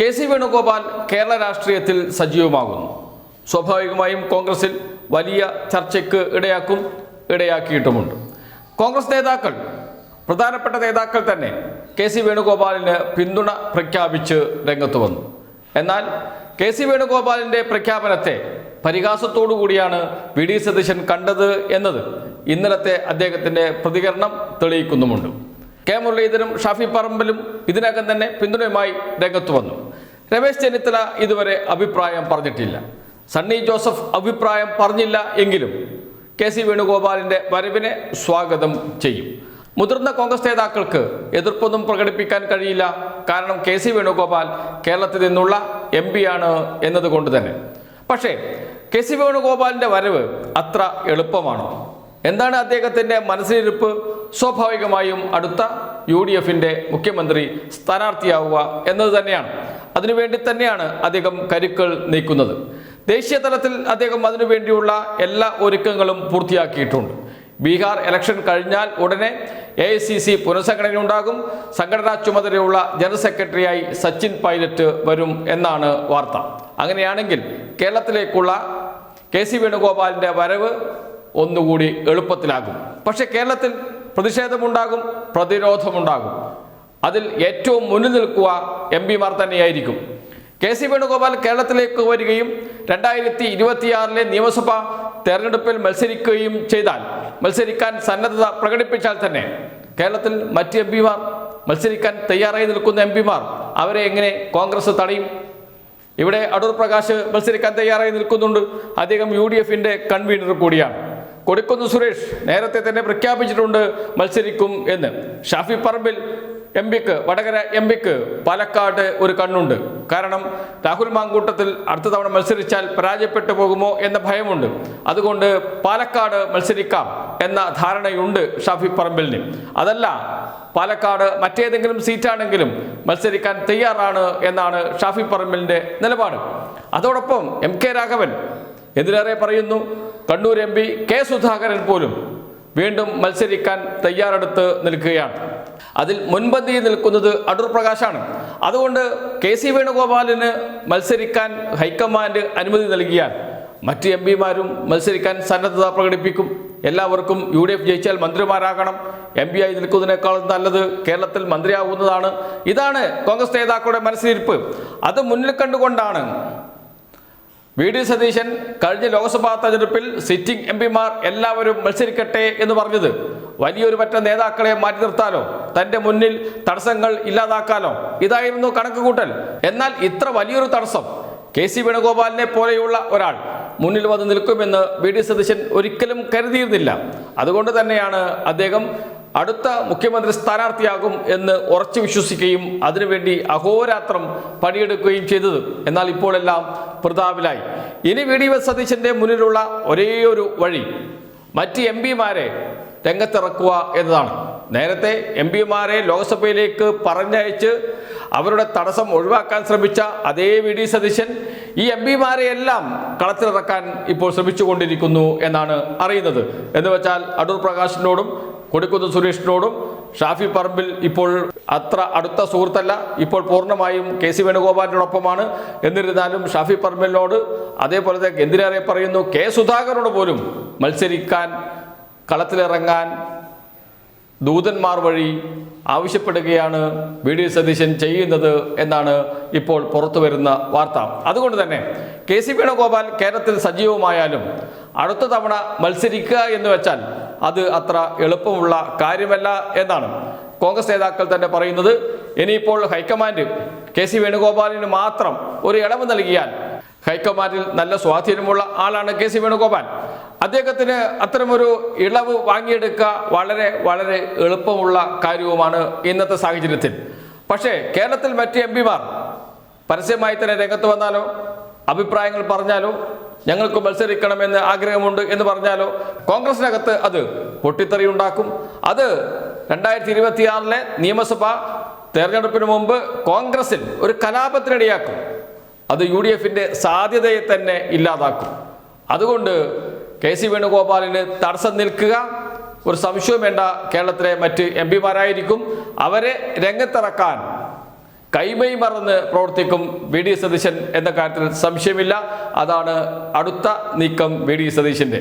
K C. Venugopal Kerala രാഷ്ട്രീയത്തിൽ സജീവമാകുന്നു. സ്വാഭാവികമായും കോൺഗ്രസിൽ വലിയ ചർച്ചയ്ക്ക് ഇടയാക്കിയിട്ടുമുണ്ട്. കോൺഗ്രസ് നേതാക്കൾ, പ്രധാനപ്പെട്ട നേതാക്കൾ തന്നെ കെ.സി. വേണുഗോപാലിന് പിന്തുണ പ്രഖ്യാപിച്ച് രംഗത്ത് വന്നു. എന്നാൽ കെ.സി. വേണുഗോപാലിൻ്റെ പ്രഖ്യാപനത്തെ പരിഹാസത്തോടു കൂടിയാണ് വി.ഡി. സതീശൻ കണ്ടത് എന്നത് ഇന്നലത്തെ അദ്ദേഹത്തിൻ്റെ പ്രതികരണം തെളിയിക്കുന്നുമുണ്ട്. കെ. മുരളീധരനും ഷാഫി പറമ്പിലും ഇതിനകം തന്നെ പിന്തുണയുമായി രംഗത്ത് വന്നു. രമേശ് ചെന്നിത്തല ഇതുവരെ അഭിപ്രായം പറഞ്ഞിട്ടില്ല. സണ്ണി ജോസഫ് അഭിപ്രായം പറഞ്ഞില്ല എങ്കിലും കെ.സി. വേണുഗോപാലിൻ്റെ വരവിനെ സ്വാഗതം ചെയ്യും. മുതിർന്ന കോൺഗ്രസ് നേതാക്കൾക്ക് എതിർപ്പൊന്നും പ്രകടിപ്പിക്കാൻ കഴിയില്ല. കാരണം കെ.സി. വേണുഗോപാൽ കേരളത്തിൽ നിന്നുള്ള MP ആണ് എന്നതുകൊണ്ട് തന്നെ. പക്ഷേ കെ.സി. വേണുഗോപാലിൻ്റെ വരവ് അത്ര എളുപ്പമാണോ? എന്താണ് അദ്ദേഹത്തിൻ്റെ മനസ്സിലിരിപ്പ്? സ്വാഭാവികമായും അടുത്ത UDFൻ്റെ മുഖ്യമന്ത്രി സ്ഥാനാർത്ഥിയാവുക എന്നത് തന്നെയാണ്. അതിനുവേണ്ടി തന്നെയാണ് അദ്ദേഹം കരുക്കൾ നീക്കുന്നത്. ദേശീയ തലത്തിൽ അദ്ദേഹം അതിനുവേണ്ടിയുള്ള എല്ലാ ഒരുക്കങ്ങളും പൂർത്തിയാക്കിയിട്ടുണ്ട്. ബീഹാർ ഇലക്ഷൻ കഴിഞ്ഞാൽ ഉടനെ AICC പുനഃസംഘടനയുണ്ടാകും. സംഘടനാ ചുമതലയുള്ള ജനറൽ സെക്രട്ടറിയായി സച്ചിൻ പൈലറ്റ് വരും എന്നാണ് വാർത്ത. അങ്ങനെയാണെങ്കിൽ കേരളത്തിലേക്കുള്ള കെ.സി. വേണുഗോപാലിൻ്റെ വരവ് ഒന്നുകൂടി എളുപ്പത്തിലാകും. പക്ഷേ കേരളത്തിൽ പ്രതിഷേധമുണ്ടാകും, പ്രതിരോധമുണ്ടാകും. അതിൽ ഏറ്റവും മുന്നിൽ നിൽക്കുക MP മാർ തന്നെയായിരിക്കും. കെ.സി. വേണുഗോപാൽ കേരളത്തിലേക്ക് വരികയും 2026 നിയമസഭാ തെരഞ്ഞെടുപ്പിൽ മത്സരിക്കുകയും ചെയ്താൽ, മത്സരിക്കാൻ സന്നദ്ധത പ്രകടിപ്പിച്ചാൽ തന്നെ കേരളത്തിൽ മറ്റ് MP മാർ, മത്സരിക്കാൻ തയ്യാറായി നിൽക്കുന്ന MP മാർ, അവരെ എങ്ങനെ കോൺഗ്രസ് തടയും? ഇവിടെ അടൂർ പ്രകാശ് മത്സരിക്കാൻ തയ്യാറായി നിൽക്കുന്നുണ്ട്. അദ്ദേഹം UDFൻ്റെ കൺവീനർ കൂടിയാണ്. കൊടിക്കുന്നിൽ സുരേഷ് നേരത്തെ തന്നെ പ്രഖ്യാപിച്ചിട്ടുണ്ട് മത്സരിക്കും എന്ന്. ഷാഫി പറമ്പിൽ MP-ക്ക്, വടകര MP-ക്ക് പാലക്കാട് ഒരു കണ്ണുണ്ട്. കാരണം രാഹുൽ മാങ്കൂട്ടത്തിൽ അടുത്ത തവണ മത്സരിച്ചാൽ പരാജയപ്പെട്ടു പോകുമോ എന്ന ഭയമുണ്ട്. അതുകൊണ്ട് പാലക്കാട് മത്സരിക്കാം എന്ന ധാരണയുണ്ട് ഷാഫി പറമ്പിലിന്. അതല്ല, പാലക്കാട് മറ്റേതെങ്കിലും സീറ്റാണെങ്കിലും മത്സരിക്കാൻ തയ്യാറാണ് എന്നാണ് ഷാഫി പറമ്പിലിൻ്റെ നിലപാട്. അതോടൊപ്പം MK രാഘവൻ, എന്തിനേറെ പറയുന്നു, കണ്ണൂർ MP K. സുധാകരൻ പോലും വീണ്ടും മത്സരിക്കാൻ തയ്യാറെടുത്ത് നിൽക്കുകയാണ്. അതിൽ മുൻപന്തിയിൽ നിൽക്കുന്നത് അടൂർ പ്രകാശാണ്. അതുകൊണ്ട് കെ.സി. വേണുഗോപാലിന് മത്സരിക്കാൻ ഹൈക്കമാൻഡ് അനുമതി നൽകിയാൽ മറ്റ് MP മാരും മത്സരിക്കാൻ സന്നദ്ധത പ്രകടിപ്പിക്കും. എല്ലാവർക്കും UDF ജയിച്ചാൽ മന്ത്രിമാരാകണം. MP ആയി നിൽക്കുന്നതിനേക്കാളും നല്ലത് കേരളത്തിൽ മന്ത്രിയാകുന്നതാണ്. ഇതാണ് കോൺഗ്രസ് നേതാക്കളുടെ മനസ്സിലിരിപ്പ്. അത് മുന്നിൽ കണ്ടുകൊണ്ടാണ് വി.ഡി. സതീശൻ കഴിഞ്ഞ ലോക്സഭാ തെരഞ്ഞെടുപ്പിൽ സിറ്റിംഗ് MP മാർ എല്ലാവരും മത്സരിക്കട്ടെ എന്ന് പറഞ്ഞത്. വലിയൊരു പറ്റ നേതാക്കളെ മാറ്റി നിർത്താലോ, തൻ്റെ മുന്നിൽ തടസ്സങ്ങൾ ഇല്ലാതാക്കാലോ, ഇതായിരുന്നു കണക്കുകൂട്ടൽ. എന്നാൽ ഇത്ര വലിയൊരു തടസ്സം കെ.സി. വേണുഗോപാലിനെ പോലെയുള്ള ഒരാൾ മുന്നിൽ വന്ന് നിൽക്കുമെന്ന് വി.ഡി. സതീശൻ ഒരിക്കലും കരുതിയിരുന്നില്ല. അതുകൊണ്ട് തന്നെയാണ് അദ്ദേഹം അടുത്ത മുഖ്യമന്ത്രി സ്ഥാനാർത്ഥിയാകും എന്ന് ഉറച്ചു വിശ്വസിക്കുകയും അതിനുവേണ്ടി അഹോരാത്രം പണിയെടുക്കുകയും ചെയ്തത്. എന്നാൽ ഇപ്പോൾ എല്ലാം പ്രതാപിലായി. ഇനി വി.ഡി. സതീശൻ്റെ മുന്നിലുള്ള ഒരേയൊരു വഴി മറ്റ് MP മാരെ രംഗത്തിറക്കുക എന്നതാണ്. നേരത്തെ MP മാരെ ലോക്സഭയിലേക്ക് പറഞ്ഞയച്ച് അവരുടെ തടസ്സം ഒഴിവാക്കാൻ ശ്രമിച്ച അതേ വി.ഡി. സതീശൻ ഈ MP മാരെയെല്ലാം കളത്തിലിറക്കാൻ ഇപ്പോൾ ശ്രമിച്ചുകൊണ്ടിരിക്കുന്നു എന്നാണ് അറിയുന്നത്. എന്ന് വെച്ചാൽ അടൂർ പ്രകാശിനോടും കൊടിക്കുന്നിൽ സുരേഷിനോടും ഷാഫി പറമ്പിൽ ഇപ്പോൾ അത്ര അടുത്ത സുഹൃത്തല്ല, ഇപ്പോൾ പൂർണ്ണമായും കെ.സി. വേണുഗോപാലിനോടൊപ്പമാണ്. എന്നിരുന്നാലും ഷാഫി പറമ്പിലിനോട്, അതേപോലെ തന്നെ എന്തിനേറെ പറയുന്നു, K. സുധാകരനോട് പോലും മത്സരിക്കാൻ, കളത്തിലിറങ്ങാൻ ദൂതന്മാർ വഴി ആവശ്യപ്പെടുകയാണ് വി.ഡി. സതീശൻ ചെയ്യുന്നത് എന്നാണ് ഇപ്പോൾ പുറത്തു വരുന്ന വാർത്ത. അതുകൊണ്ട് തന്നെ കെ.സി. വേണുഗോപാൽ കേരളത്തിൽ സജീവമായാലും അടുത്ത തവണ മത്സരിക്കുക എന്ന് വെച്ചാൽ അത് അത്ര എളുപ്പമുള്ള കാര്യമല്ല എന്നാണ് കോൺഗ്രസ് നേതാക്കൾ തന്നെ പറയുന്നത്. ഇനിയിപ്പോൾ ഹൈക്കമാൻഡ് കെ.സി. വേണുഗോപാലിന് മാത്രം ഒരു ഇളവ് നൽകിയാൽ, ഹൈക്കമാൻഡിൽ നല്ല സ്വാധീനമുള്ള ആളാണ് കെ.സി. വേണുഗോപാൽ, അദ്ദേഹത്തിന് അത്തരമൊരു ഇളവ് വാങ്ങിയെടുക്കുക വളരെ വളരെ എളുപ്പമുള്ള കാര്യവുമാണ് ഇന്നത്തെ സാഹചര്യത്തിൽ. പക്ഷേ കേരളത്തിൽ മറ്റ് MP മാർ പരസ്യമായി തന്നെ രംഗത്ത് വന്നാലോ, അഭിപ്രായങ്ങൾ പറഞ്ഞാലോ, ഞങ്ങൾക്ക് മത്സരിക്കണമെന്ന് ആഗ്രഹമുണ്ട് എന്ന് പറഞ്ഞാലോ കോൺഗ്രസിനകത്ത് അത് പൊട്ടിത്തെറി ഉണ്ടാക്കും. അത് 2026 നിയമസഭാ തെരഞ്ഞെടുപ്പിന് മുമ്പ് കോൺഗ്രസിൽ ഒരു കലാപത്തിനിടയാക്കും. അത് UDFൻ്റെ സാധ്യതയെ തന്നെ ഇല്ലാതാക്കും. അതുകൊണ്ട് കെ.സി. വേണുഗോപാലിന് തടസ്സം നിൽക്കുക ഒരു സംശയവും വേണ്ട, കേരളത്തിലെ മറ്റ് MP മാരായിരിക്കും. അവരെ രംഗത്തിറക്കാൻ കൈമൈ മറന്ന് പ്രവർത്തിക്കും വി.ഡി. സതീശൻ എന്ന കാര്യത്തിൽ സംശയമില്ല. അതാണ് അടുത്ത നീക്കം വി.ഡി. സതീശൻ്റെ.